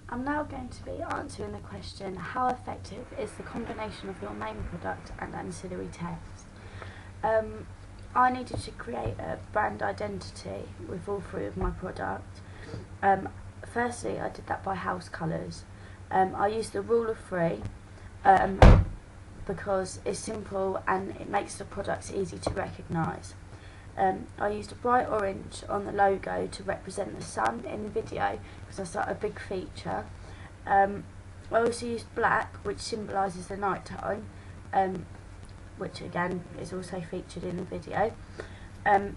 I'm now going to be answering the question, how effective is the combination of your main product and ancillary text? I needed to create a brand identity with all three of my products. Firstly, I did that by house colours. I used the rule of three because it's simple and it makes the products easy to recognise. I used a bright orange on the logo to represent the sun in the video because that's like a big feature. I also used black, which symbolises the night time, which again is also featured in the video. And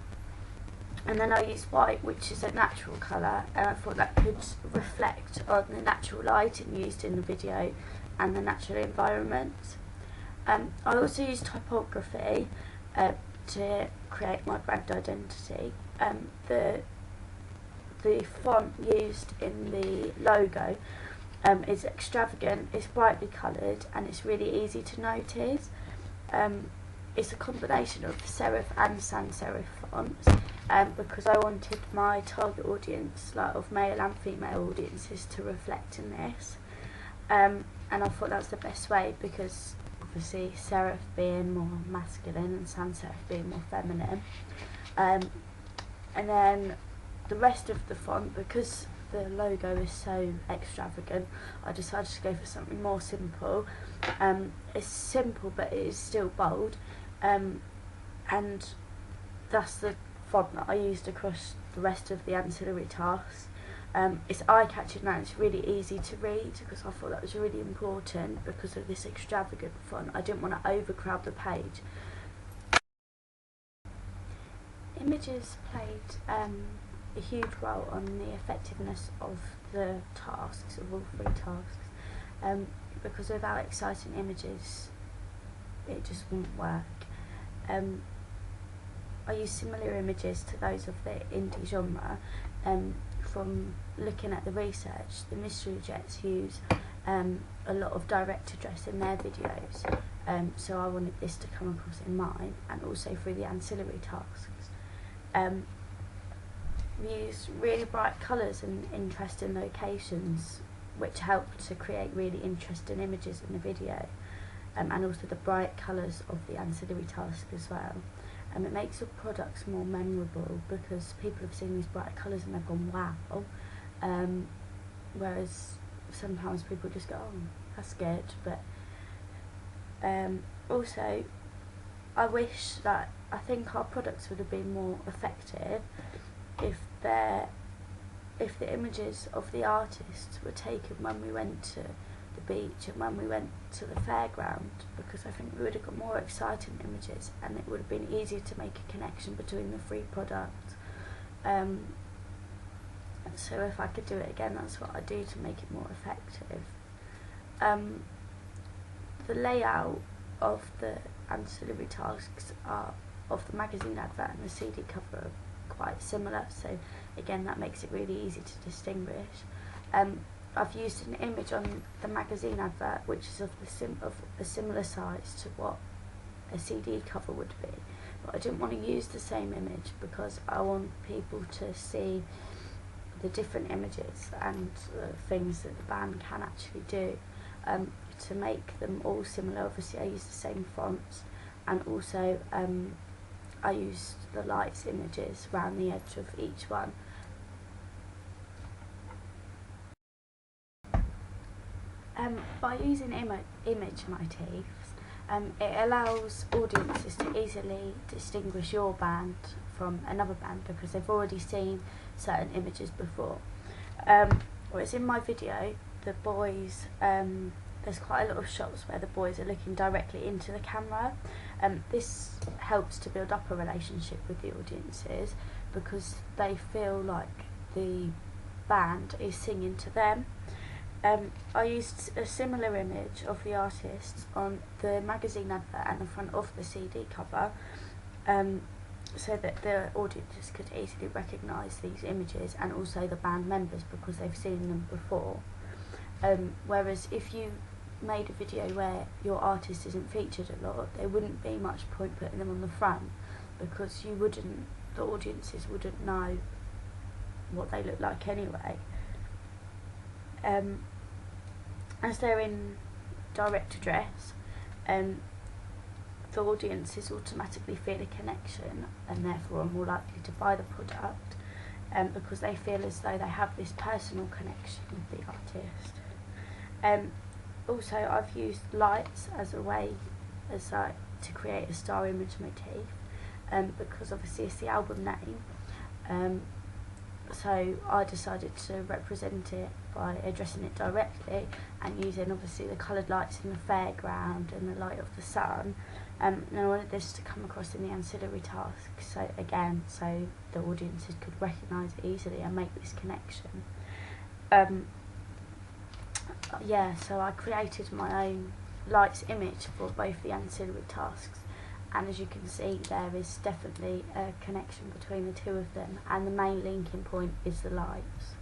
then I used white, which is a natural colour, and I thought that could reflect on the natural lighting used in the video and the natural environment. I also used typography to create my brand identity. The font used in the logo is extravagant, it's brightly coloured, and it's really easy to notice. It's a combination of serif and sans serif fonts because I wanted my target audience, like of male and female audiences, to reflect in this. And I thought that's the best way because obviously serif being more masculine and sans serif being more feminine. And then the rest of the font, because the logo is so extravagant, I decided to go for something more simple. It's simple but it is still bold, and that's the font that I used across the rest of the ancillary tasks. It's eye-catching and it's really easy to read because I thought that was really important because of this extravagant font. I didn't want to overcrowd the page. Images played a huge role on the effectiveness of the tasks, of all three tasks, because without exciting images it just wouldn't work. I use similar images to those of the indie genre. From looking at the research, the Mystery Jets use a lot of direct address in their videos, so I wanted this to come across in mine, and also through the ancillary tasks. We use really bright colours and interesting locations, which help to create really interesting images in the video, and also the bright colours of the ancillary task as well. It makes your products more memorable because people have seen these bright colours and they've gone wow, whereas sometimes people just go, oh, that's good. But also I think our products would have been more effective if the images of the artists were taken when we went to the beach and when we went to the fairground, because I think we would have got more exciting images and it would have been easier to make a connection between the three products. So if I could do it again, that's what I'd do to make it more effective. The layout of the ancillary tasks of the magazine advert and the CD cover are quite similar, so again that makes it really easy to distinguish. I've used an image on the magazine advert which is of a similar size to what a CD cover would be, but I didn't want to use the same image because I want people to see the different images and things that the band can actually do. To make them all similar, obviously I used the same fonts, and also I used the lights images around the edge of each one. By using image motifs, it allows audiences to easily distinguish your band from another band because they've already seen certain images before. Whereas in my video, the boys, there's quite a lot of shots where the boys are looking directly into the camera. This helps to build up a relationship with the audiences because they feel like the band is singing to them. I used a similar image of the artists on the magazine advert and the front of the CD cover, so that the audiences could easily recognise these images and also the band members because they've seen them before. Whereas if you made a video where your artist isn't featured a lot, there wouldn't be much point putting them on the front because the audiences wouldn't know what they look like anyway. as they're in direct address, the audiences automatically feel a connection and therefore are more likely to buy the product, because they feel as though they have this personal connection with the artist. Also, I've used lights as a way to create a star image motif, because obviously it's the album name. So I decided to represent it by addressing it directly and using obviously the coloured lights in the fairground and the light of the sun. And I wanted this to come across in the ancillary task, so the audiences could recognise it easily and make this connection. So I created my own lights image for both the ancillary tasks, and as you can see there is definitely a connection between the two of them, and the main linking point is the lights.